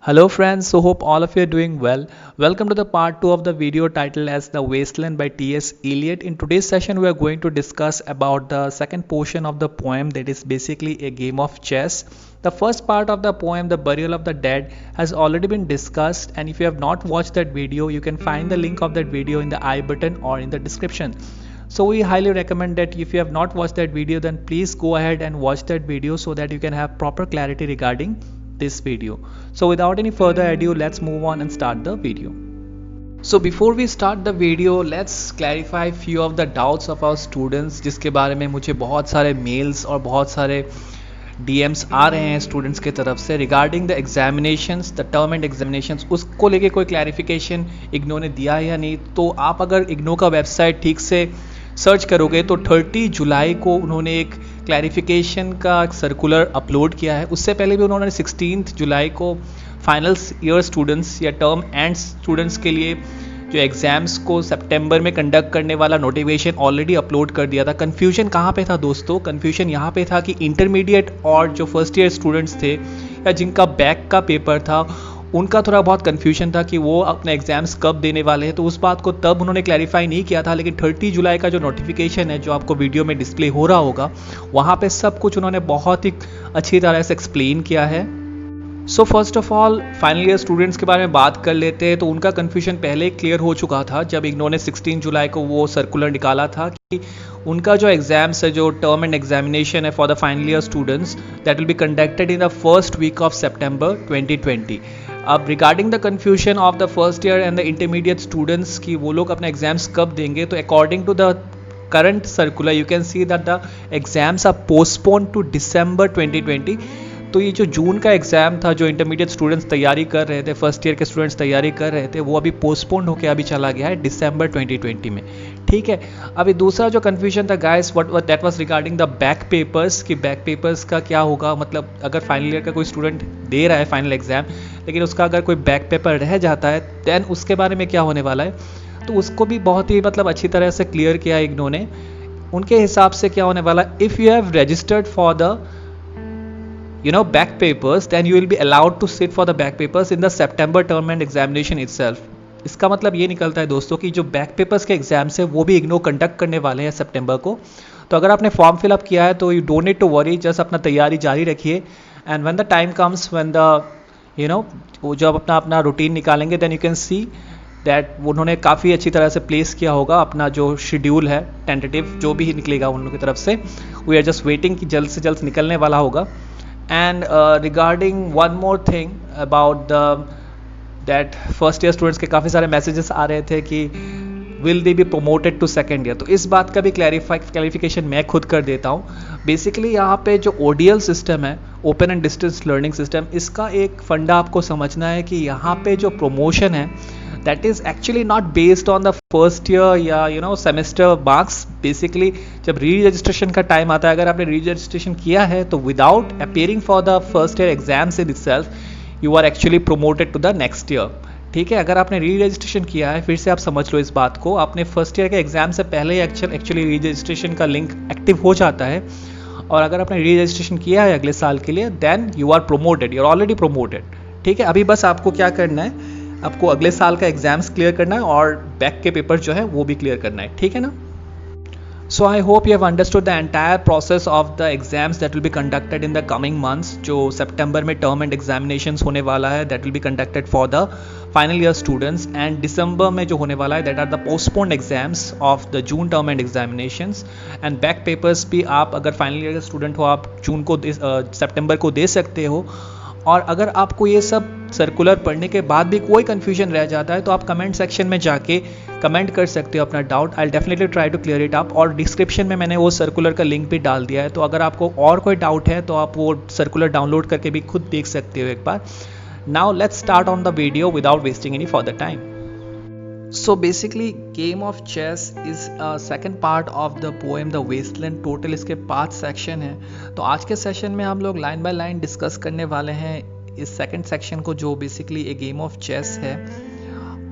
Hello friends, so hope all of you are doing well. Welcome to the part 2 of the video titled as The Wasteland by T.S. Eliot. In today's session we are going to discuss about the second portion of the poem, that is basically a game of chess. The first part of the poem, The Burial of the Dead, has already been discussed, and if you have not watched that video, you can find the link of that video in the I button or in the description. So we highly recommend that if you have not watched that video, then please go ahead and watch that video so that you can have proper clarity regarding this video. So without any further ado, let's move on and start the video. So before we start the video, let's clarify few of the doubts of our students, जिसके बारे में मुझे बहुत सारे mails और बहुत सारे DMs आ रहे हैं स्टूडेंट्स के तरफ से regarding the examinations, the term and examinations, उसको लेके कोई क्लैरिफिकेशन इग्नो ने दिया है या नहीं। तो आप अगर इग्नो का वेबसाइट ठीक से सर्च करोगे तो 30 जुलाई को उन्होंने एक क्लैरिफिकेशन का सर्कुलर अपलोड किया है। उससे पहले भी उन्होंने 16 जुलाई को फाइनल ईयर स्टूडेंट्स या टर्म एंड स्टूडेंट्स के लिए जो एग्ज़ाम्स को सितंबर में कंडक्ट करने वाला नोटिफिकेशन ऑलरेडी अपलोड कर दिया था। कन्फ्यूजन कहाँ पे था दोस्तों? कन्फ्यूजन यहाँ पे था कि इंटरमीडिएट और जो फर्स्ट ईयर स्टूडेंट्स थे या जिनका बैक का पेपर था, उनका थोड़ा बहुत कन्फ्यूजन था कि वो अपने एग्ज़ाम्स कब देने वाले हैं। तो उस बात को तब उन्होंने क्लैरिफाई नहीं किया था, लेकिन 30 जुलाई का जो नोटिफिकेशन है, जो आपको वीडियो में डिस्प्ले हो रहा होगा, वहाँ पे सब कुछ उन्होंने बहुत ही अच्छी तरह से एक्सप्लेन किया है। So first of all final year students के बारे में बात कर लेते हैं। तो उनका कन्फ्यूजन पहले क्लियर हो चुका था जब इग्नो ने 16 जुलाई को वो सर्कुलर निकाला था कि उनका जो एग्ज़ाम्स है, जो टर्म एंड एग्जामिनेशन है for the final year students, that will be conducted in the first week of September 2020। अब regarding the confusion of the first year and the intermediate students की वो लोग अपने एग्जाम्स कब देंगे, तो according to the current circular you can see that the exams are postponed to December 2020। तो ये जो जून का एग्ज़ाम था, जो इंटरमीडिएट स्टूडेंट्स तैयारी कर रहे थे, फर्स्ट ईयर के स्टूडेंट्स तैयारी कर रहे थे, वो अभी पोस्टपोन्ड होकर अभी चला गया है दिसंबर 2020 में। ठीक है। अभी दूसरा जो कन्फ्यूजन था guys, what that was regarding the back papers, कि बैक पेपर्स का क्या होगा। मतलब अगर फाइनल ईयर का कोई स्टूडेंट दे रहा है फाइनल एग्ज़ाम, लेकिन उसका अगर कोई बैक पेपर रह जाता है, दैन उसके बारे में क्या होने वाला है। तो उसको भी बहुत ही अच्छी तरह से क्लियर किया इग्नो ने। उनके हिसाब से क्या होने वाला, if you have registered for the back papers, then you will be allowed to sit for the back papers in the September term and examination itself। इसका मतलब ये निकलता है दोस्तों कि जो बैक पेपर्स के एग्जाम्स है वो भी इग्नो कंडक्ट करने वाले हैं सितंबर को। तो अगर आपने फॉर्म फिलअप किया है तो you don't need to worry, just अपना तैयारी जारी रखिए, and when the time comes, when the वो जब अपना रूटीन निकालेंगे, then you can see that उन्होंने काफ़ी अच्छी तरह से प्लेस किया होगा अपना जो शेड्यूल है, टेंटेटिव जो भी निकलेगा उन लोगों की तरफ से। वी आर जस्ट वेटिंग कि जल्द से जल्द निकलने वाला होगा। And regarding one more thing about that first year students के काफ़ी सारे मैसेजेस आ रहे थे कि will they be promoted to second year। तो इस बात का भी क्लैरिफिकेशन मैं खुद कर देता हूँ। बेसिकली यहाँ पे जो ODL सिस्टम है, open and distance learning system, इसका एक फंडा आपको समझना है कि यहाँ पे जो प्रमोशन है, that is actually not based on the first year या सेमेस्टर मार्क्स। बेसिकली जब री रजिस्ट्रेशन का टाइम आता है, अगर आपने री रजिस्ट्रेशन किया है तो without appearing for the first year exams in itself, you are actually promoted to the next year. ठीक है। अगर आपने री रजिस्ट्रेशन किया है, फिर से आप समझ लो इस बात को, आपने फर्स्ट ईयर के एग्जाम से पहले ही एक्चुअली री रजिस्ट्रेशन का लिंक एक्टिव हो जाता है, और अगर आपने री रजिस्ट्रेशन किया है अगले साल के लिए, then you are promoted, you are already promoted. ठीक है। अभी बस आपको क्या करना है, आपको अगले साल का एग्जाम्स क्लियर करना है और बैक के पेपर जो है वो भी क्लियर करना है। ठीक है ना। So I hope you have understood the entire process of the exams that will be conducted in the coming months। जो सितंबर में टर्म एंड एग्जामिनेशंस होने वाला है, that will be conducted for the final year students, and दिसंबर में जो होने वाला है, that are the postponed exams of the June term and examinations, and back papers भी आप अगर फाइनल ईयर का स्टूडेंट हो, आप जून को सितंबर को दे सकते हो। और अगर आपको ये सब सर्कुलर पढ़ने के बाद भी कोई कन्फ्यूजन रह जाता है, तो आप कमेंट सेक्शन में जाके कमेंट कर सकते हो अपना doubt. I definitely try to clear it up, और डिस्क्रिप्शन में मैंने वो सर्कुलर का लिंक भी डाल दिया है। तो अगर आपको और कोई डाउट है तो आप वो सर्कुलर डाउनलोड करके भी खुद देख सकते हो एक बार। Now let's start on the video without wasting any further time. So basically game of chess is a second part of the poem The Wasteland। Total इसके 5 सेक्शन हैं। तो आज के सेशन में हम लोग लाइन बाय लाइन डिस्कस करने वाले हैं इस सेकंड सेक्शन को, जो basically a game of chess है।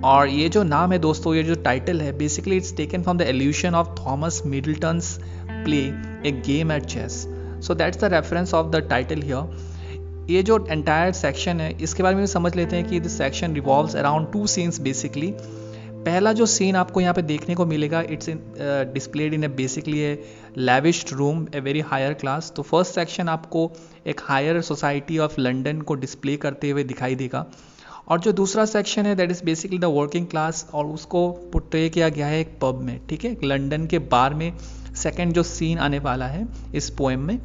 और ये जो नाम है दोस्तों, ये जो टाइटल है, basically it's taken from the allusion of Thomas Middleton's play a game at chess. So that's the reference of the title here. ये जो एंटायर सेक्शन है इसके बारे में समझ लेते हैं कि this section revolves around two scenes basically. पहला जो सीन आपको यहाँ पे देखने को मिलेगा, it's in displayed in a basically a lavished room, a very higher class. तो फर्स्ट सेक्शन आपको एक हायर सोसाइटी ऑफ लंदन को डिस्प्ले करते हुए दिखाई देगा, और जो दूसरा सेक्शन है that is basically the working class, और उसको पोर्ट्रे किया गया है एक पब में, ठीक है, लंदन के बार में। सेकंड जो सीन आने वाला है इस पोएम में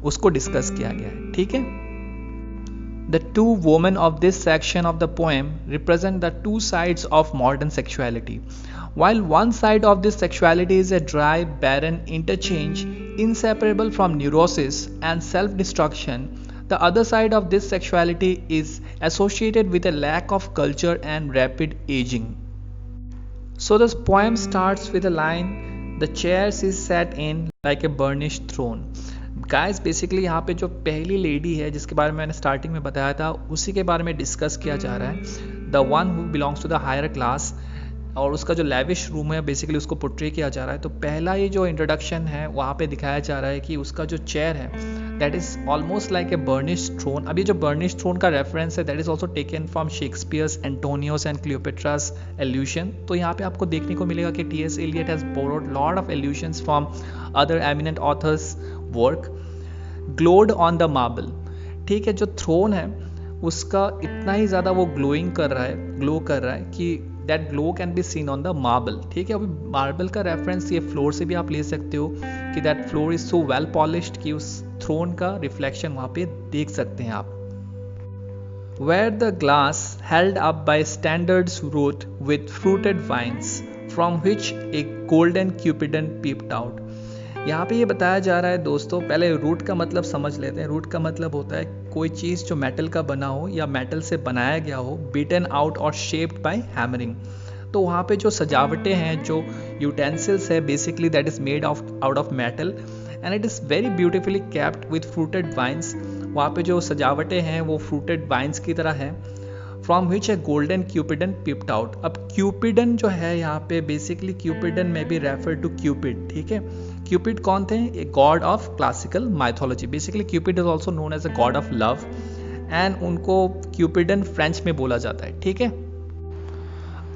उसको डिस्कस किया गया है, ठीक है। The two women of this section of the poem represent the two sides of modern sexuality. While one side of this sexuality is a dry, barren interchange, inseparable from neurosis and self-destruction, the other side of this sexuality is associated with a lack of culture and rapid aging. So this poem starts with a line, "The chairs is set in like a burnished throne." Guys basically यहाँ पे जो पहली lady है जिसके बारे में मैंने starting में बताया था उसी के बारे में डिस्कस किया जा रहा है, the one who belongs to the higher class, और उसका जो लैविश रूम है बेसिकली उसको पोर्ट्रे किया जा रहा है। तो पहला ये जो इंट्रोडक्शन है वहाँ पे दिखाया जा रहा है कि उसका जो चेयर है that is almost like a burnish throne. अभी जो बर्निश थ्रोन का रेफरेंस है that is also taken from Shakespeare's Antonio's and Cleopatra's allusion. तो यहाँ पे आपको देखने को मिलेगा कि T S. Eliot has borrowed lot of allusions from other eminent authors work. Glowed on the marble, ठीक है, जो थ्रोन है उसका इतना ही ज़्यादा वो ग्लो कर रहा है कि that glow can be seen on the marble, ठीक है। अभी मार्बल का रेफरेंस ये फ्लोर से भी आप ले सकते हो कि that floor is so well polished कि उस थ्रोन का रिफ्लेक्शन वहाँ पे देख सकते हैं आप। Where the glass held up by standards wrote with fruited vines from which a golden cupidon peeped out. यहाँ पे ये बताया जा रहा है दोस्तों, पहले रूट का मतलब समझ लेते हैं। रूट का मतलब होता है कोई चीज़ जो मेटल का बना हो या मेटल से बनाया गया हो, बीटन आउट और शेप्ड बाय हैमरिंग। तो वहाँ पे जो सजावटें हैं, जो यूटेंसिल्स है basically that is made out of metal and it is very beautifully capped with fruited vines. वहाँ पे जो सजावटें हैं वो फ्रूटेड वाइन्स की तरह है। From which a golden Cupidon peeped out. अब क्यूपिडन जो है यहाँ पे बेसिकली क्यूपिडन में भी रेफर टू क्यूपिड, ठीक है। क्यूपिड कौन थे? A god of classical mythology. Basically Cupid is also known as a god of love and उनको क्यूपिडन फ्रेंच में बोला जाता है, ठीक है।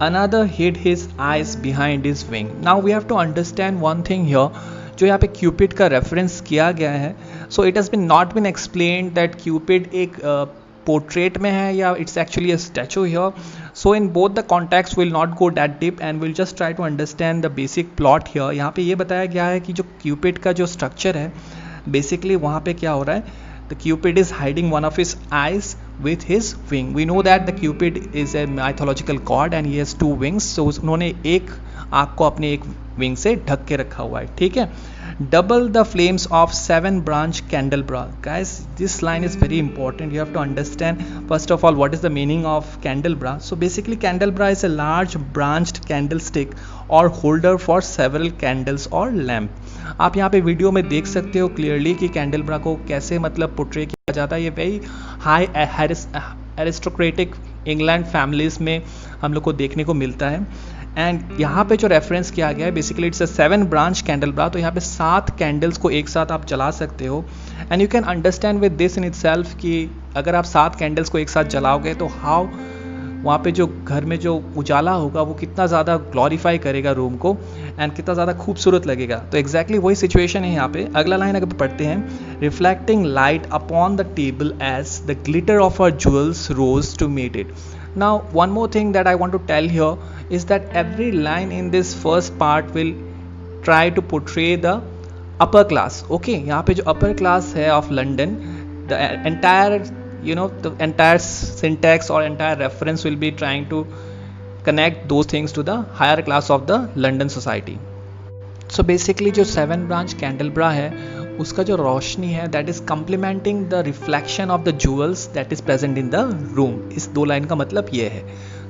Another hid his eyes behind his wing. Now we have to understand one thing here. जो यहाँ पे क्यूपिड का रेफरेंस किया गया है, so it has been not been explained that cupid एक पोर्ट्रेट में है या it's actually a statue here. So in both the context will not go that deep and will just try to understand the basic plot here. यहाँ पे ये बताया गया है कि जो क्यूपिड का जो स्ट्रक्चर है बेसिकली वहाँ पे क्या हो रहा है, the Cupid is hiding one of his eyes with his wing. We know that the Cupid is a mythological god and he has two wings. So उन्होंने एक आँख को अपने एक विंग से ढक के रखा हुआ है, ठीक है। Double the flames of 7-branch candelabra. Guys, this line is very important. You have to understand first of all what is the meaning of candelabra. So basically candelabra is a large branched candlestick or holder for several candles or lamp. आप यहाँ पे video में देख सकते हो clearly कि कैंडलब्रा को कैसे मतलब पोर्ट्रे किया जाता है। ये very high aristocratic England families में हम लोग को देखने को मिलता है। एंड यहाँ पे जो रेफरेंस किया गया है बेसिकली इट्स अ 7-branch कैंडलब्रा। तो यहाँ पे 7 कैंडल्स को एक साथ आप जला सकते हो and you can understand with this in itself कि अगर आप 7 कैंडल्स को एक साथ जलाओगे तो हाउ वहाँ पे जो घर में जो उजाला होगा वो कितना ज़्यादा ग्लोरीफाई करेगा रूम को एंड कितना ज़्यादा खूबसूरत लगेगा। तो एग्जैक्टली वही सिचुएशन है यहाँ पे। अगला लाइन अगर पढ़ते हैं, reflecting light upon the table as the glitter of our jewels rose to meet it. Now one more thing that I want to tell here is that every line in this first part will try to portray the upper class. Okay, यहाँ पे जो upper class है of London, the entire the entire syntax or entire reference will be trying to connect those things to the higher class of the London society. So basically जो 7-branch candelabra है उसका जो रोशनी है that is complementing the reflection of the jewels that is present in the room. इस 2 line का मतलब ये है।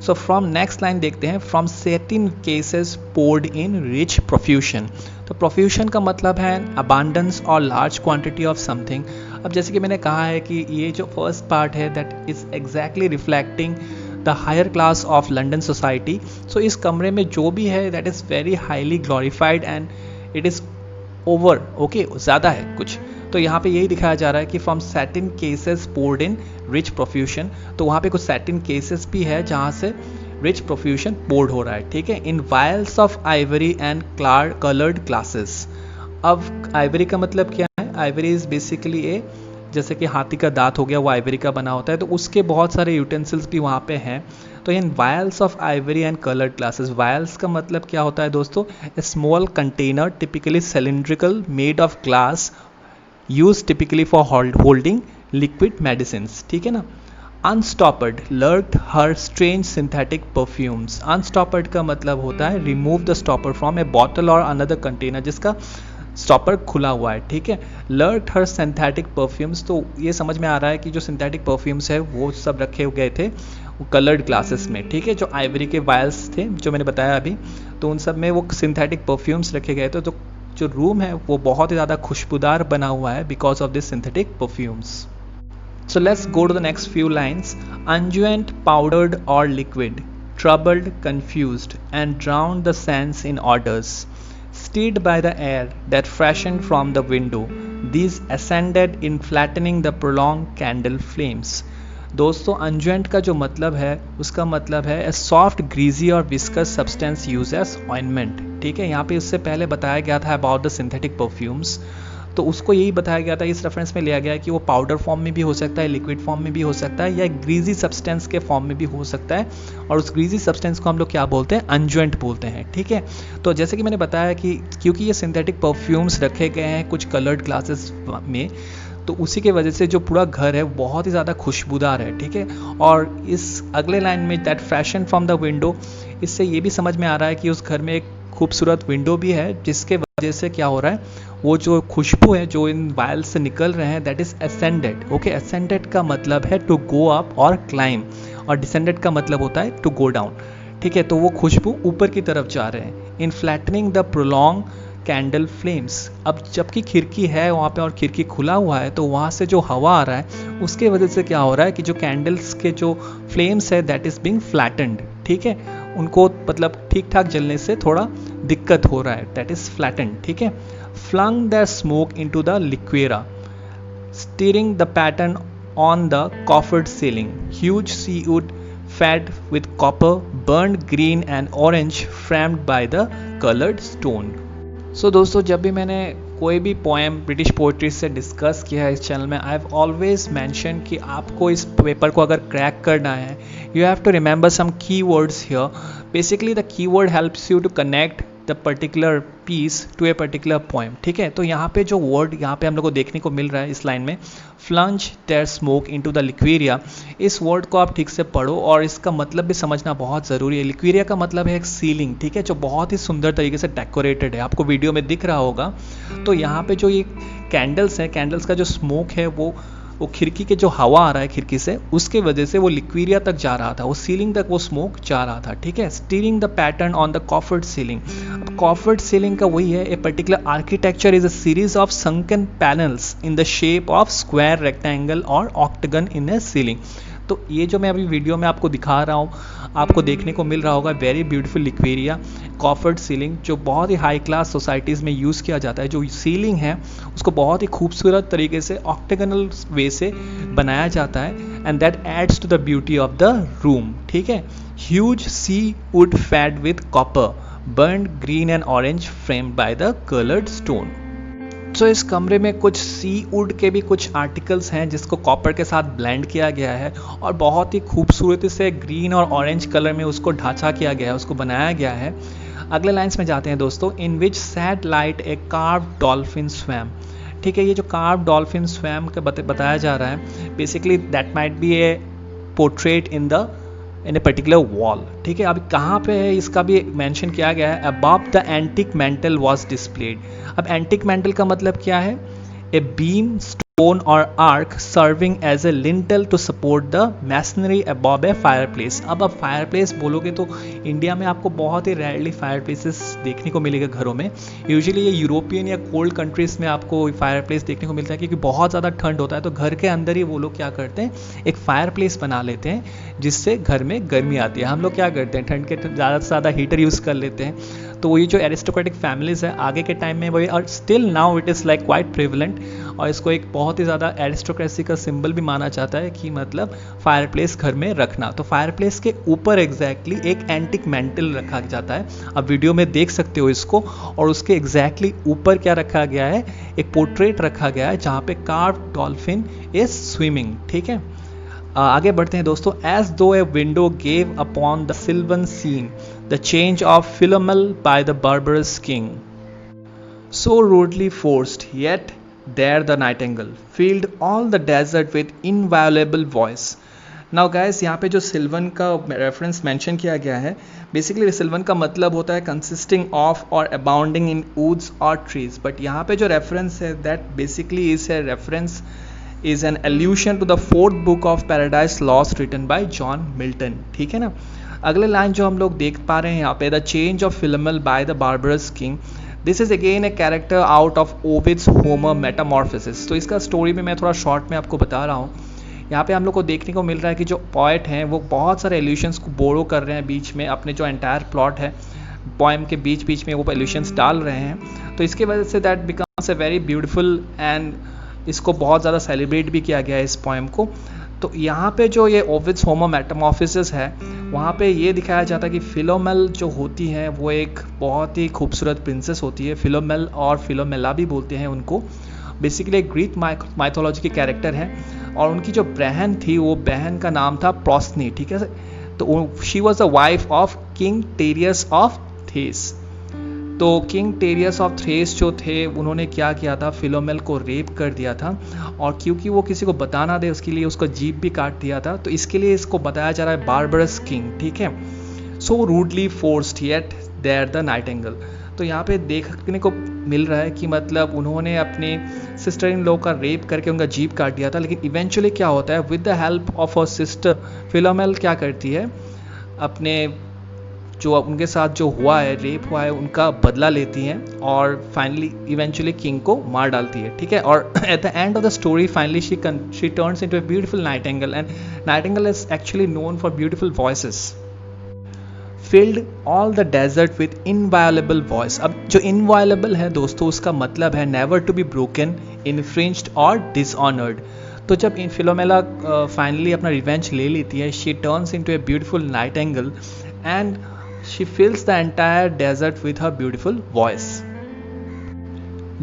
So from next line देखते हैं, from satin cases poured in rich profusion. तो profusion का मतलब है abundance और large quantity of something. अब जैसे कि मैंने कहा है कि ये जो फर्स्ट पार्ट है that is exactly reflecting the higher class of London society. So इस कमरे में जो भी है that is very highly glorified and it is over, okay, ज़्यादा है कुछ। तो यहाँ पे यही दिखाया जा रहा है कि from satin cases poured in rich profusion, तो वहाँ पे कुछ सैटिन केसेस भी है जहाँ से रिच प्रोफ्यूशन पोर्ड हो रहा है, ठीक है, in vials of ivory and coloured glasses. अब आइवरी का मतलब क्या है? आइवरी इज बेसिकली ए, जैसे कि हाथी का दांत हो गया वो आइवरी का बना होता है, तो उसके बहुत सारे यूटेंसिल्स भी वहाँ पे हैं। तो in vials of ivory and coloured glasses, vials का मतलब क्या होता है दोस्तों? A small container typically cylindrical made of glass used typically for holding liquid medicines, ठीक है ना। Unstoppered lurked her strange synthetic perfumes. Unstoppered का मतलब होता है remove the stopper from a bottle और अनदर कंटेनर, जिसका स्टॉपर खुला हुआ है, ठीक है। लर्क्ड हर सिंथेटिक परफ्यूम्स, तो ये समझ में आ रहा है कि जो सिंथेटिक परफ्यूम्स है वो सब रखे गए थे कलर्ड ग्लासेस में, ठीक है। जो आइवरी के वायल्स थे जो मैंने बताया अभी, तो उन सब में वो सिंथेटिक परफ्यूम्स रखे गए थे। तो जो रूम है वो बहुत ही ज़्यादा खुशबूदार बना हुआ है because of this synthetic perfumes. So let's go to the next few lines. Unguent, powdered or liquid, troubled, confused, and drowned the sense in odors. Stirred by the air that freshened from the window, these ascended in flattening the prolonged candle flames. दोस्तों unguent का जो मतलब है उसका मतलब है a soft, greasy और viscous substance used as ointment, ठीक है। यहाँ पे उससे पहले बताया गया था about the synthetic perfumes, तो उसको यही बताया गया था, इस रेफरेंस में लिया गया है कि वो पाउडर फॉर्म में भी हो सकता है, लिक्विड फॉर्म में भी हो सकता है, या ग्रीजी सब्सटेंस के फॉर्म में भी हो सकता है, और उस ग्रीजी सब्सटेंस को हम लोग क्या बोलते हैं? अनजुएंट बोलते हैं, ठीक है। तो जैसे कि मैंने बताया कि क्योंकि ये सिंथेटिक परफ्यूम्स रखे गए हैं कुछ कलर्ड ग्लासेस में, तो उसी के वजह से जो पूरा घर है बहुत ही ज़्यादा खुशबूदार है, ठीक है। और इस अगले लाइन में that fashion from the window, इससे ये भी समझ में आ रहा है कि उस घर में एक खूबसूरत विंडो भी है, जिसके वजह से क्या हो रहा है, वो जो खुशबू है जो इन वायल से निकल रहे हैं that is ascended, okay. Ascended का मतलब है टू गो अप और क्लाइम, और डिसेंडेड का मतलब होता है टू गो डाउन, ठीक है। तो वो खुशबू ऊपर की तरफ जा रहे हैं। In flattening the prolong candle flames, अब जबकि खिड़की है वहाँ पे और खिड़की खुला हुआ है, तो वहाँ से जो हवा आ रहा है उसके वजह से क्या हो रहा है कि जो कैंडल्स के जो फ्लेम्स है दैट इज बीइंग फ्लैटेंड, ठीक है, उनको मतलब ठीक ठाक जलने से थोड़ा दिक्कत हो रहा है, दैट इज फ्लैटेंड, ठीक है। Flung the smoke into the laquearia, stirring the pattern on the coffered ceiling, huge seawood fed with copper, burned green and orange, framed by the colored stone. So दोस्तों, जब भी मैंने कोई भी poem British poetry से discuss किया है इस चैनल में, आई हैव ऑलवेज मैंशन कि आपको इस पेपर को अगर क्रैक करना है, you have to remember some key words here. Basically the key word helps you to connect the particular piece to a particular poem, ठीक है। तो यहाँ पे जो वर्ड यहाँ पे हम लोग को देखने को मिल रहा है इस लाइन में, flung their smoke into the laquearia, इस वर्ड को आप ठीक से पढ़ो और इसका मतलब भी समझना बहुत ज़रूरी है। लिक्वेरिया का मतलब है एक सीलिंग, ठीक है, जो बहुत ही सुंदर तरीके से डेकोरेटेड है, आपको वीडियो में दिख रहा होगा। तो यहाँ पे जो ये कैंडल्स हैं, कैंडल्स का जो स्मोक है वो खिड़की के जो हवा आ रहा है खिड़की से, उसके वजह से वो लिक्वेरिया तक जा रहा था, वो सीलिंग तक वो स्मोक जा रहा था, ठीक है। Stirring the pattern on the coffered ceiling, अब कॉफर्ड सीलिंग का वही है, a particular architecture is a series of sunken panels in the shape of square, rectangle और ऑक्टागन इन ए सीलिंग। तो ये जो मैं अभी वीडियो में आपको दिखा रहा हूँ, आपको देखने को मिल रहा होगा वेरी ब्यूटीफुल लिक्वेरिया कॉफर्ड सीलिंग, जो बहुत ही हाई क्लास सोसाइटीज़ में यूज़ किया जाता है। जो सीलिंग है उसको बहुत ही खूबसूरत तरीके से ऑक्टागनल वे से बनाया जाता है, and that adds to the beauty of the room, ठीक है। Huge sea wood fed with copper, burned green and orange, framed by the coloured stone. तो इस कमरे में कुछ सी वुड के भी कुछ आर्टिकल्स हैं जिसको कॉपर के साथ ब्लेंड किया गया है, और बहुत ही खूबसूरती से ग्रीन और ऑरेंज कलर में उसको ढांचा किया गया है, उसको बनाया गया है। अगले लाइंस में जाते हैं दोस्तों। इन विच सैट लाइट ए कार्व डॉल्फिन स्वैम, ठीक है। ये जो कार्व डॉल्फिन स्वैम का बताया जा रहा है, basically that might be A portrait in a particular wall, ठीक है। अब कहाँ पे है इसका भी मेंशन किया गया है। Above the antique mantel was displayed, अब एंटिक मेंटल का मतलब क्या है? ए बीम, स्टोन और arch serving as a lintel to support the masonry above a fireplace. अब फायरप्लेस बोलोगे तो इंडिया में आपको बहुत ही रेयरली फायरप्लेसेस देखने को मिलेगा घरों में। यूजुअली ये यूरोपियन या कोल्ड कंट्रीज में आपको फायरप्लेस देखने को मिलता है, क्योंकि बहुत ज़्यादा ठंड होता है, तो घर के अंदर ही वो लोग क्या करते हैं, एक फायरप्लेस बना लेते हैं जिससे घर में गर्मी आती है। हम लोग क्या करते हैं, ठंड के ज़्यादा से ज़्यादा हीटर यूज़ कर लेते हैं। तो ये जो एरिस्टोक्रेटिक फैमिलीज़ है आगे के टाइम में वही, और still now it is like quite prevalent, और इसको एक बहुत ही ज़्यादा एरिस्टोक्रेसी का सिंबल भी माना जाता है कि मतलब फायरप्लेस घर में रखना। तो फायरप्लेस के ऊपर एग्जैक्टली एक एंटिक मैंटल रखा जाता है, आप वीडियो में देख सकते हो इसको, और उसके एग्जैक्टली ऊपर क्या रखा गया है, एक पोर्ट्रेट रखा गया है जहाँ पे कार्व्ड डॉल्फिन इज स्विमिंग। ठीक है, आगे बढ़ते हैं दोस्तों। As though a window gave upon the sylvan scene the change of Philomel by the barbarous king, so rudely forced yet there the nightingale filled all the desert with inviolable voice। Now guys, यहाँ पे जो सिल्वन का reference mention किया गया है, basically सिल्वन का मतलब होता है कंसिस्टिंग ऑफ और अबाउंडिंग इन वुड्स और ट्रीज, बट यहाँ पे जो रेफरेंस है that basically is a reference is an allusion to the fourth book of Paradise Lost written by John Milton। ठीक है ना। अगले लाइन जो हम लोग देख पा रहे हैं यहाँ पे, the change of Philomel by the barbarous king, this is again a character out of Ovid's Homer metamorphosis. तो इसका स्टोरी में मैं थोड़ा शॉर्ट में आपको बता रहा हूँ। यहाँ पे हम लोग को देखने को मिल रहा है कि जो पोएट हैं वो बहुत सारे एल्यूशंस को बोरो कर रहे हैं बीच में, अपने जो एंटायर प्लॉट है पोएम के बीच बीच में वो एल्यूशंस डाल रहे हैं। तो इसकी वजह say that becomes a very beautiful, and इसको बहुत ज़्यादा सेलिब्रेट भी किया गया है इस पोएम को। तो यहाँ पे जो ये ओविड्स होमर मेटामॉर्फोसिस है, वहाँ पे ये दिखाया जाता है कि फिलोमेल जो होती है वो एक बहुत ही खूबसूरत प्रिंसेस होती है। फिलोमेल और फिलोमेला भी बोलते हैं उनको। बेसिकली एक ग्रीक माइथोलॉजी के कैरेक्टर हैं, और उनकी जो बहन थी वो बहन का नाम था प्रोस्नी। ठीक है, तो she was the wife of king Tereus of Thrace. तो किंग टेरियस ऑफ थ्रेस जो थे उन्होंने क्या किया था, फिलोमेल को रेप कर दिया था, और क्योंकि वो किसी को बता ना दे उसके लिए उसका जीभ भी काट दिया था। तो इसके लिए इसको बताया जा रहा है बार्बरस किंग। ठीक है, so rudely forced yet there the nightingale. तो यहाँ पे देखने को मिल रहा है कि मतलब उन्होंने अपने सिस्टर इन लॉ का रेप करके उनका जीभ काट दिया था, लेकिन इवेंचुअली क्या होता है, with the help of a sister Philomel क्या करती है, अपने जो उनके साथ जो हुआ है, रेप हुआ है, उनका बदला लेती हैं और फाइनली इवेंचुअली किंग को मार डालती है। ठीक है, और at the end of the story finally she turns into a beautiful Nightingale, and Nightingale is actually known for beautiful voices, filled all the desert with inviolable voice। अब जो inviolable है दोस्तों, उसका मतलब है never to be broken, infringed और dishonored। तो जब इन फिलोमेला फाइनली अपना रिवेंज ले लेती है, she turns into a beautiful nightingale and she fills the entire desert with her beautiful voice।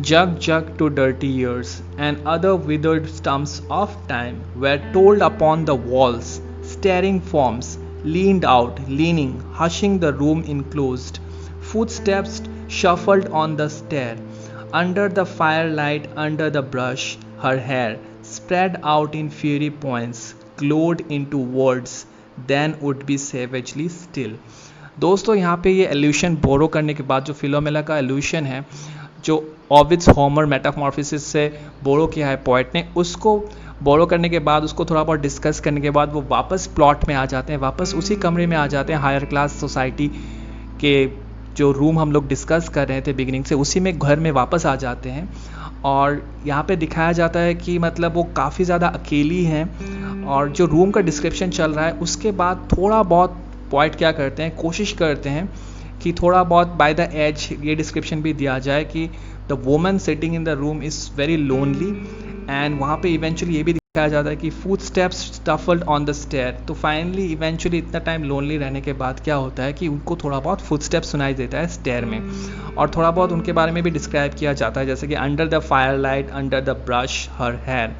Jug jug to dirty years and other withered stumps of time were told upon the walls, staring forms leaned out, leaning, hushing the room enclosed. Footsteps shuffled on the stair. Under the firelight, under the brush, her hair, spread out in fiery points, glowed into words, then would be savagely still। दोस्तों यहाँ पे ये elution बोरो करने के बाद, जो फिलोमेला का elution है जो ओविड्स होमर मेटामॉर्फोसिस से बोरो किया है पोएट ने, उसको बोरो करने के बाद, उसको थोड़ा बहुत डिस्कस करने के बाद वो वापस प्लॉट में आ जाते हैं, वापस उसी कमरे में आ जाते हैं, हायर क्लास सोसाइटी के जो रूम हम लोग डिस्कस कर रहे थे बिगिनिंग से, उसी में घर में वापस आ जाते हैं। और यहाँ पे दिखाया जाता है कि मतलब वो काफ़ी ज़्यादा अकेली हैं, और जो रूम का डिस्क्रिप्शन चल रहा है उसके बाद थोड़ा बहुत पोएट क्या करते हैं, कोशिश करते हैं कि थोड़ा बहुत बाय द एज ये डिस्क्रिप्शन भी दिया जाए कि the woman sitting in the room is very lonely, and वहाँ पे इवेंचुअली ये भी दिखाया जाता है कि footsteps shuffled on the stair. तो फाइनली इवेंचुअली इतना टाइम लोनली रहने के बाद क्या होता है कि उनको थोड़ा बहुत फुट स्टेप्स सुनाई देता है स्टेयर में, और थोड़ा बहुत उनके बारे में भी डिस्क्राइब किया जाता है, जैसे कि under the fire light, under the brush, her hair.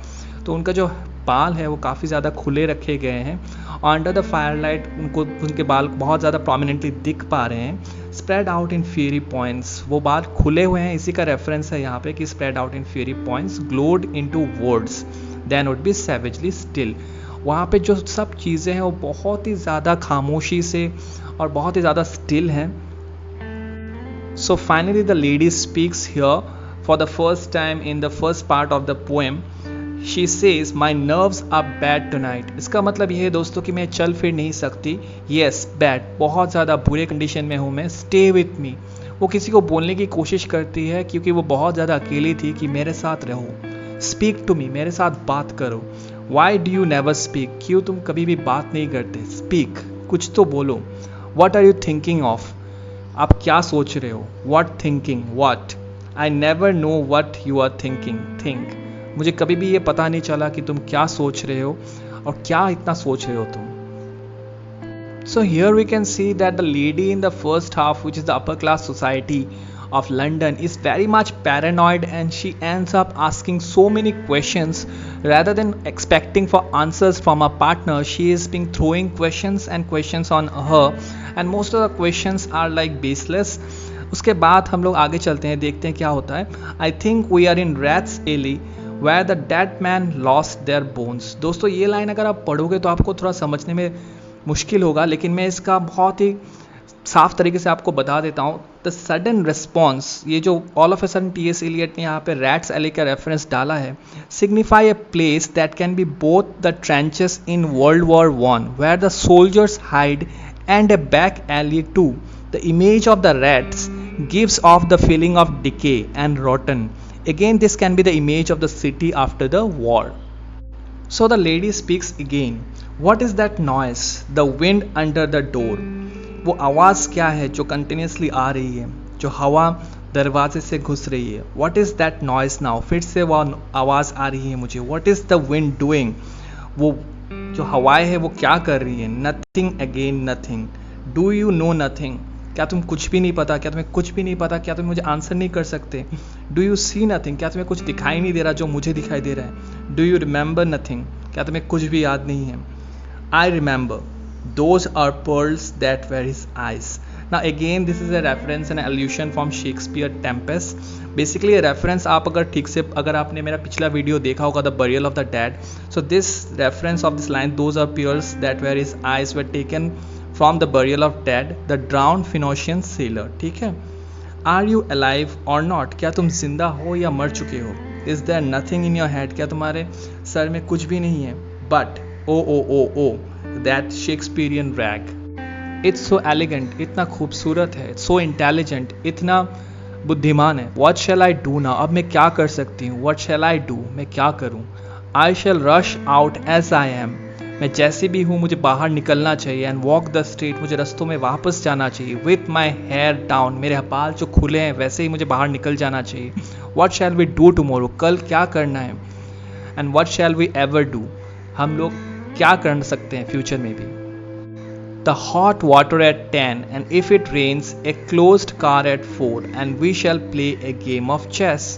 तो उनका जो बाल है वो काफ़ी ज़्यादा खुले रखे गए हैं, और अंडर द फायर लाइट उनको उनके बाल बहुत ज़्यादा प्रोमिनेंटली दिख पा रहे हैं। Spread out in fiery points, वो बाल खुले हुए हैं, इसी का रेफरेंस है यहाँ पे कि spread out in fiery points, glowed into words, then would be savagely still. वहाँ पे जो सब चीज़ें हैं वो बहुत ही ज़्यादा खामोशी से और बहुत ही ज़्यादा स्टिल हैं। So finally the lady speaks here for the first time in the first part of the poem. She says, my nerves are bad tonight। इसका मतलब ये है दोस्तों कि मैं चल फिर नहीं सकती। Yes, bad, बहुत ज़्यादा बुरे कंडीशन में हूँ मैं। Stay with me, वो किसी को बोलने की कोशिश करती है क्योंकि वो बहुत ज़्यादा अकेली थी, कि मेरे साथ रहो। Speak to me, मेरे साथ बात करो। Why do you never speak, क्यों तुम कभी भी बात नहीं करते? Speak, कुछ तो बोलो। What are you thinking of, आप क्या सोच रहे हो? What thinking what, I never know what you are thinking think, मुझे कभी भी ये पता नहीं चला कि तुम क्या सोच रहे हो और क्या इतना सोच रहे हो तुम. So here we can see that the lady in the first half, which is the upper class society of London, is very much paranoid, and she ends up asking so many questions rather than expecting for answers from her partner. She is being throwing questions and questions on her, and most of the questions are like baseless. उसके बाद हम लोग आगे चलते हैं, देखते हैं क्या होता है. I think we are in Rats Alley where the dead man lost their bones. दोस्तों ये लाइन अगर आप पढ़ोगे तो आपको थोड़ा समझने में मुश्किल होगा, लेकिन मैं इसका बहुत ही साफ तरीके से आपको बता देता हूँ. द सडन रिस्पॉन्स, ये जो all of a sudden T S. Eliot ने यहाँ पे रैट्स एली का रेफरेंस डाला है, signify a place that can be both the trenches in world war one where the soldiers hide and a back alley too. The image of the rats gives off the feeling of decay and rotten. Again, this can be the image of the city after the war. So the lady speaks again. What is that noise? The wind under the door. वो आवाज़ क्या है जो continuously आ रही है, जो हवा दरवाजे से घुस रही है. What is that noise now? फिर से वो आवाज़ आ रही है मुझे. What is the wind doing? वो जो हवाएं है वो क्या कर रही है. Nothing again nothing. Do you know nothing? क्या तुम कुछ भी नहीं पता? क्या तुम्हें कुछ भी नहीं पता? क्या तुम मुझे आंसर नहीं कर सकते? Do you see nothing? क्या तुम्हें कुछ दिखाई नहीं दे रहा जो मुझे दिखाई दे रहा है? Do you remember nothing? क्या तुम्हें कुछ भी याद नहीं है? I remember those are pearls that were his eyes. Now again this is a reference and allusion from Shakespeare Tempest. Basically a reference, आप अगर ठीक से अगर आपने मेरा पिछला वीडियो देखा होगा The Burial of the Dead, so this reference of this line, those are pearls that were his eyes, were taken from The Burial of Dead, the drowned Phoenician sailor. ठीक है. Are you alive or not? क्या तुम जिंदा हो या मर चुके हो? Is there nothing in your head? क्या तुम्हारे सर में कुछ भी नहीं है? But oh, that Shakespearean rag. It's so elegant, इतना खूबसूरत है. It's so intelligent, इतना बुद्धिमान है. What shall I do now? अब मैं क्या कर सकती हूँ? What shall I do? मैं क्या करूँ? I shall rush out as I am. मैं जैसी भी हूँ मुझे बाहर निकलना चाहिए. And walk the street, मुझे रस्तों में वापस जाना चाहिए. With my hair down, मेरे बाल जो खुले हैं वैसे ही मुझे बाहर निकल जाना चाहिए. What shall we do tomorrow? कल क्या करना है? And what shall we ever do? हम लोग क्या कर सकते हैं फ्यूचर में भी? The hot water at 10, and if it rains, a closed car at 4, and we shall play a game of chess,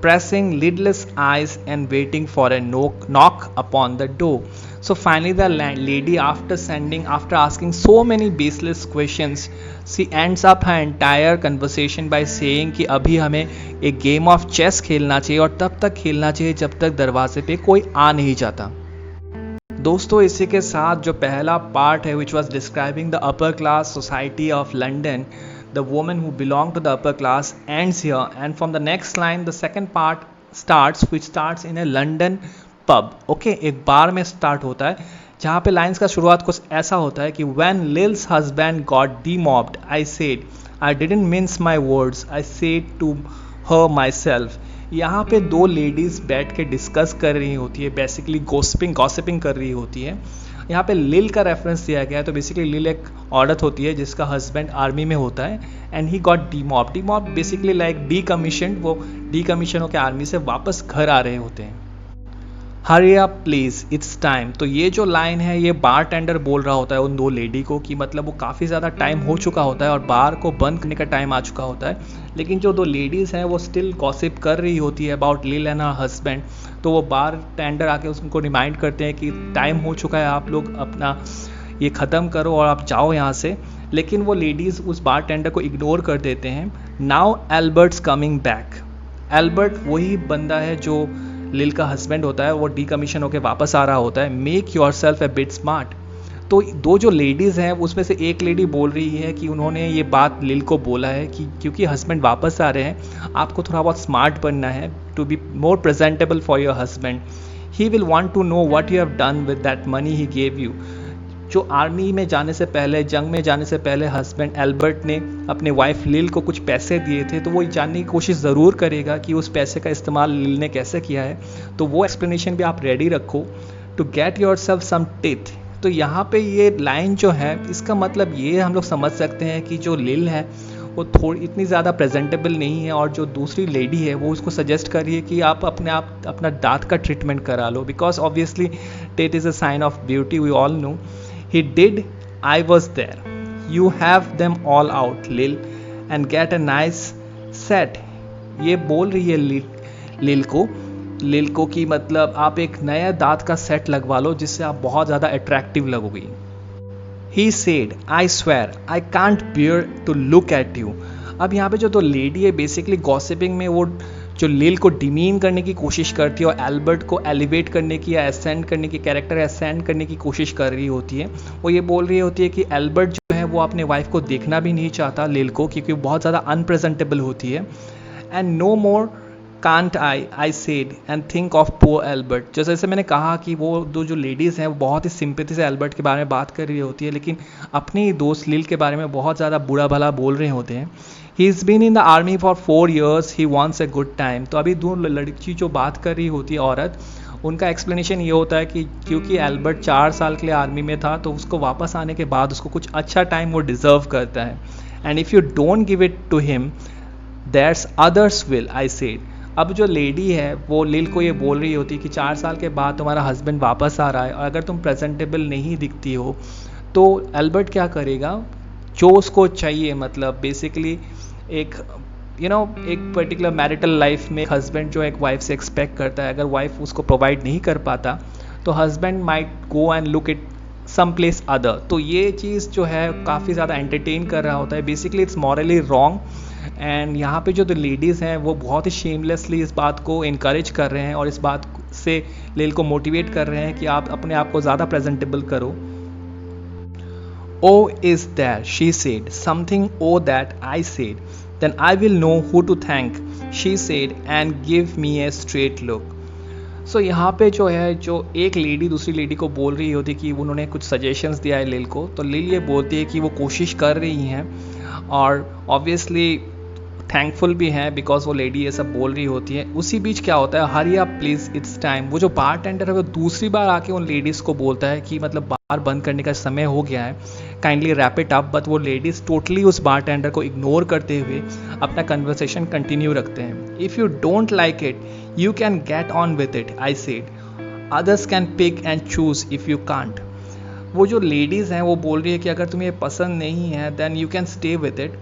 pressing lidless eyes and waiting for a knock upon the door. So finally the lady, after asking so many baseless questions, she ends up her entire conversation by saying कि अभी हमें एक game of chess खेलना चाहिए और तब तक खेलना चाहिए जब तक दरवाजे पे कोई आ नहीं जाता. दोस्तों इसी के साथ जो पहला पार्ट है which was describing the upper class society of London, the woman who belonged to the upper class, ends here, and from the next line the second part starts, which starts in a London pub. Okay, एक बार में start होता है जहाँ पे lines का शुरुआत कुछ ऐसा होता है कि when Lil's husband got demobbed, I said I didn't mince my words, I said to her myself. यहाँ पे दो लेडीज़ बैठ के डिस्कस कर रही होती है, बेसिकली गॉसिपिंग कर रही होती है. यहाँ पे लिल का रेफरेंस दिया गया है. तो बेसिकली लिल एक औरत होती है जिसका हस्बैंड आर्मी में होता है, and he got demob basically like decommissioned. वो डीकमीशन होकर आर्मी से वापस घर आ रहे होते हैं. हरी अप प्लीज़ इट्स टाइम. तो ये जो लाइन है ये बार टेंडर बोल रहा होता है उन दो लेडी को कि मतलब वो काफ़ी ज़्यादा टाइम हो चुका होता है और बार को बंद करने का टाइम आ चुका होता है, लेकिन जो दो लेडीज़ हैं वो स्टिल गॉसिप कर रही होती है अबाउट लिल एंड हर हस्बैंड. तो वो बार टेंडर आके उनको रिमाइंड करते हैं कि टाइम हो चुका है, आप लोग अपना ये ख़त्म करो और आप जाओ यहाँ से. लेकिन वो लेडीज़ उस बार टेंडर को इग्नोर कर देते हैं. Now Albert's coming back. Albert वही बंदा है जो लिल का हस्बैंड होता है, वो डीकमीशन होकर वापस आ रहा होता है. Make your self A bit smart. तो दो जो लेडीज़ हैं उसमें से एक लेडी बोल रही है कि उन्होंने ये बात लिल को बोला है कि क्योंकि हस्बैंड वापस आ रहे हैं आपको थोड़ा बहुत स्मार्ट बनना है to be more presentable for your husband. He will want to know what you have done with that money he gave you. जो आर्मी में जाने से पहले, जंग में जाने से पहले हस्बैंड एल्बर्ट ने अपने वाइफ लिल को कुछ पैसे दिए थे, तो वो जानने की कोशिश ज़रूर करेगा कि उस पैसे का इस्तेमाल लिल ने कैसे किया है. तो वो एक्सप्लेनेशन भी आप रेडी रखो to get yourself some teeth. तो यहाँ पे ये लाइन जो है इसका मतलब ये हम लोग समझ सकते हैं कि जो लिल है वो थोड़ी इतनी ज़्यादा प्रेजेंटेबल नहीं है, और जो दूसरी लेडी है वो उसको सजेस्ट कर रही है कि आप अपना दांत का ट्रीटमेंट करा लो, because obviously teeth is a sign of beauty, we all know. He did, I was there, you have them all out Lil and get a nice set. ये बोल रही है लिल को कि मतलब आप एक नया दांत का सेट लगवा लो जिससे आप बहुत ज़्यादा attractive लगोगी. He said, I swear, I can't bear to look at you. अब यहाँ पे जो तो लेडी है बेसिकली गॉसिपिंग में वो जो लिल को डिमीन करने की कोशिश करती है और एल्बर्ट को एलिवेट करने की या असेंड करने की, कैरेक्टर असेंड करने की कोशिश कर रही होती है. वो ये बोल रही होती है कि एल्बर्ट जो है वो अपने वाइफ को देखना भी नहीं चाहता लिल को, क्योंकि वो बहुत ज़्यादा अनप्रेजेंटेबल होती है. And no more can't I said and think of poor Albert. जैसे मैंने कहा कि वो दो जो लेडीज़ हैं वो बहुत ही सिंपैथी से एल्बर्ट के बारे में बात कर रही होती है, लेकिन अपनी दोस्त लिल के बारे में बहुत ज़्यादा बुरा भला बोल रहे होते हैं. He is been in the army for 4 years, he wants a good time. तो अभी दो लड़की जो बात कर रही होती है औरत, उनका एक्सप्लेनेशन ये होता है कि क्योंकि एल्बर्ट 4 साल के लिए आर्मी में था तो उसको वापस आने के बाद उसको कुछ अच्छा टाइम वो डिज़र्व करता है. And if you don't give it to him that's others will, I said. अब जो लेडी है वो लिल को ये बोल रही होती है कि 4 साल के बाद तुम्हारा हस्बैंड वापस आ रहा है और अगर तुम प्रेजेंटेबल नहीं दिखती हो तो एल्बर्ट क्या करेगा, जो उसको चाहिए, मतलब बेसिकली एक एक पर्टिकुलर मैरिटल लाइफ में हस्बैंड जो एक वाइफ से एक्सपेक्ट करता है, अगर वाइफ उसको प्रोवाइड नहीं कर पाता तो husband might go and look it some place other. तो ये चीज़ जो है काफ़ी ज़्यादा एंटरटेन कर रहा होता है. Basically it's morally wrong. And यहाँ पे जो लेडीज़ हैं वो बहुत ही शेमलेसली इस बात को इनकरेज कर रहे हैं और इस बात से लिल को मोटिवेट कर रहे हैं कि आप अपने आप को ज़्यादा प्रेजेंटेबल करो. Oh is that, she said, something oh that, I said, then I will know who to thank, she said, and give me a straight look. So यहाँ पे जो है जो एक लेडी दूसरी लेडी को बोल रही होती कि उन्होंने कुछ सजेशंस दिया है लिल को, तो लिल ये बोलती है कि वो कोशिश कर रही हैं और ऑब्वियसली थैंकफुल भी है बिकॉज वो लेडी ये सब बोल रही होती है. उसी बीच क्या होता है, hurry up please it's time. वो जो बार टेंडर है वो दूसरी बार आके उन लेडीज़ को बोलता है कि मतलब बार बंद करने का समय हो गया है, kindly wrap it up. But वो लेडीज़ टोटली उस बार टेंडर को इग्नोर करते हुए अपना कन्वर्सेशन कंटिन्यू रखते हैं. If you don't like it you can get on with it, I said, others can pick and choose if you can't. वो जो लेडीज़ हैं वो बोल रही है कि अगर तुम्हें पसंद नहीं है then you can stay with it,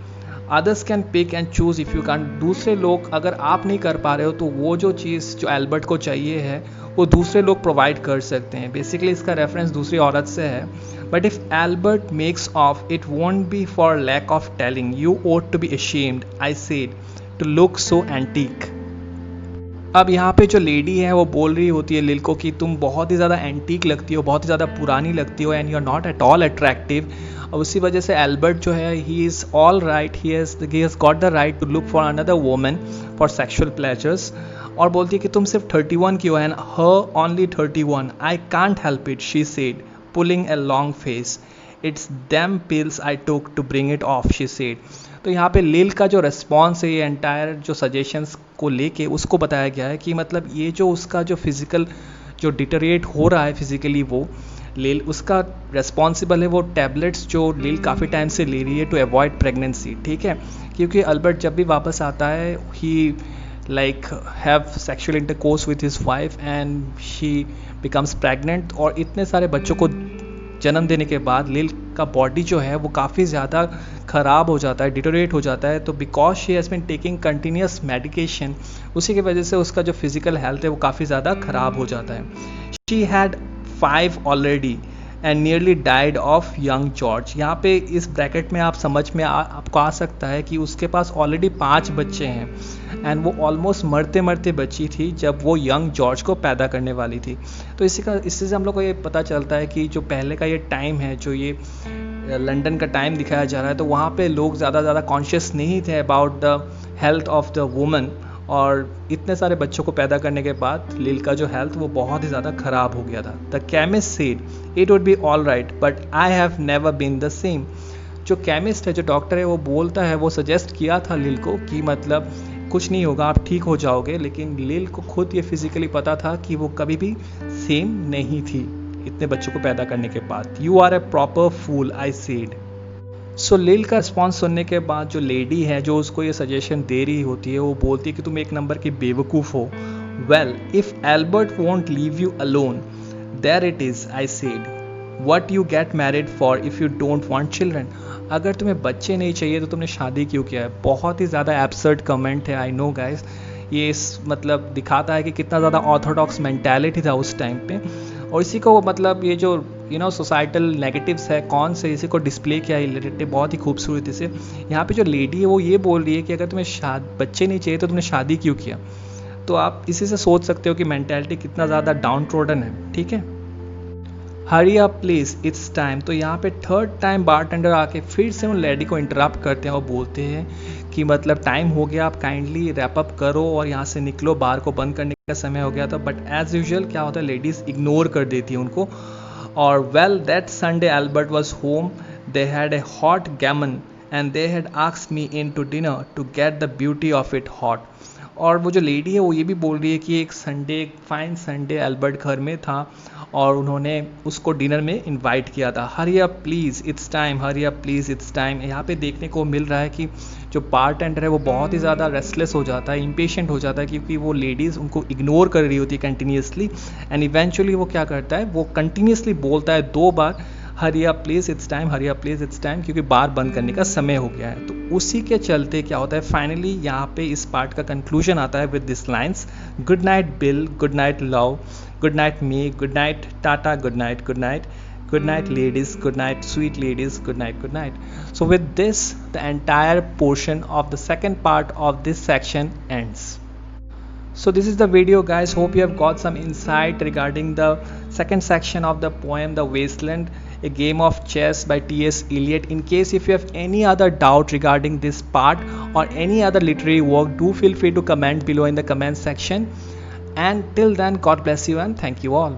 others can pick and choose if you can't. दूसरे लोग अगर आप नहीं कर पा रहे हो तो वो जो चीज़ जो एल्बर्ट को चाहिए है वो दूसरे लोग प्रोवाइड कर सकते हैं. बेसिकली इसका रेफरेंस दूसरी औरत से है. But if Albert makes off it won't be for lack of telling, you ought to be ashamed, I said, to look so antique. अब यहाँ पे जो लेडी है वो बोल रही होती है लिल को कि तुम बहुत ही ज़्यादा एंटीक लगती हो, बहुत ही ज़्यादा पुरानी लगती हो, and you are not at all attractive. और उसी वजह से एल्बर्ट जो है he is all right, he has got the right to look for another woman for sexual pleasures. और बोलती है कि तुम सिर्फ 31 की हो and her only 31. I can't help it, she said, pulling a long face. It's them pills I took to bring it of, she said. तो यहाँ पे लिल का जो रिस्पॉन्स है ये एंटायर जो सजेशंस को लेके उसको बताया गया है कि मतलब ये जो उसका जो फिज़िकल जो डिटोरिएट हो रहा है फिज़िकली, वो लिल उसका रिस्पॉन्सिबल है. वो टैबलेट्स जो लिल काफ़ी टाइम से ले रही है टू अवॉइड प्रेगनेंसी, ठीक है, क्योंकि अल्बर्ट जब भी वापस आता है he like have sexual intercourse with his wife and she becomes pregnant. और इतने सारे बच्चों को जन्म देने के बाद लिल का बॉडी जो है वो काफ़ी ज़्यादा ख़राब हो जाता है, डिटोरेट हो जाता है. तो because she has been taking continuous medication, उसी की वजह से उसका जो फिज़िकल हेल्थ है वो काफ़ी ज़्यादा ख़राब हो जाता है. She had 5 already and nearly died of young George. यहाँ पे इस ब्रैकेट में आप समझ में आपको आ सकता है कि उसके पास ऑलरेडी 5 बच्चे हैं एंड वो ऑलमोस्ट मरते मरते बची थी जब वो यंग जॉर्ज को पैदा करने वाली थी. तो इससे से हम लोग को ये पता चलता है कि जो पहले का ये टाइम है, जो ये लंदन का टाइम दिखाया जा रहा है, तो वहाँ पे लोग ज़्यादा कॉन्शियस नहीं थे about the health of the woman. और इतने सारे बच्चों को पैदा करने के बाद लिल का जो हेल्थ वो बहुत ही ज़्यादा ख़राब हो गया था. The chemist said it would be all right but I have never been the same. जो केमिस्ट है, जो डॉक्टर है, वो बोलता है, वो सजेस्ट किया था लिल को कि मतलब कुछ नहीं होगा, आप ठीक हो जाओगे. लेकिन लिल को खुद ये फिजिकली पता था कि वो कभी भी सेम नहीं थी इतने बच्चों को पैदा करने के बाद. You are a proper fool, I said. So Lil का रिस्पॉन्स सुनने के बाद जो लेडी है जो उसको ये सजेशन दे रही होती है वो बोलती है कि तुम एक नंबर की बेवकूफ़ हो. Well if Albert won't leave you alone there it is I said what you get married for if you don't want children. अगर तुम्हें बच्चे नहीं चाहिए तो तुमने शादी क्यों किया है. बहुत ही ज़्यादा एब्सर्ड कमेंट है, आई नो गाइस. ये मतलब दिखाता है कि कितना ज़्यादा ऑर्थोडॉक्स मेंटालिटी था उस टाइम पे. और इसी को मतलब ये जो सोसाइटल नेगेटिव्स है कौन से इसी को डिस्प्ले किया है बहुत ही खूबसूरती से. यहाँ पे जो लेडी है वो ये बोल रही है कि अगर तुम्हें बच्चे नहीं चाहिए तो तुमने शादी क्यों किया. तो आप इसी से सोच सकते हो कि मेंटालिटी कितना ज़्यादा डाउन ट्रोडन है. ठीक है, hurry up please it's time. तो यहाँ पे थर्ड टाइम बारटेंडर आके फिर से उन लेडी को इंटरप्ट करते हैं और बोलते हैं कि मतलब टाइम हो गया, आप काइंडली रैप अप करो और यहाँ से निकलो, बार को बंद करने का समय हो गया था. बट एज यूजुअल क्या होता है, लेडीज़ इग्नोर कर देती है उनको. और well that Sunday Albert was home, they had a hot gammon and they had asked me in to dinner to get the beauty of it hot. और वो जो लेडी है वो ये भी बोल रही है कि एक संडे, फाइन संडे एल्बर्ट घर में था और उन्होंने उसको डिनर में इनवाइट किया था. हरी up please it's time, hurry up please it's time. यहाँ पे देखने को मिल रहा है कि जो बारटेंडर है वो बहुत ही ज़्यादा रेस्टलेस हो जाता है, इम्पेशेंट हो जाता है, क्योंकि वो लेडीज़ उनको इग्नोर कर रही होती है कंटिन्यूसली. एंड इवेंचुअली वो क्या करता है, वो कंटिन्यूसली बोलता है 2 बार hurry up please it's time, hurry up please it's time, क्योंकि बार बंद करने का समय हो गया है. तो उसी के चलते क्या होता है, फाइनली यहाँ पे इस पार्ट का कंक्लूजन आता है with this lines: good night bill, good night love, good night me, good night tata, good night, good night, good night ladies, good night sweet ladies, good night, good night. So with this the entire portion of the second part of this section ends. So this is the video guys, hope you have got some insight regarding the second section of the poem The Wasteland, a game of chess by T.S. Eliot. In case if you have any other doubt regarding this part or any other literary work, do feel free to comment below in the comment section. And till then, God bless you and thank you all.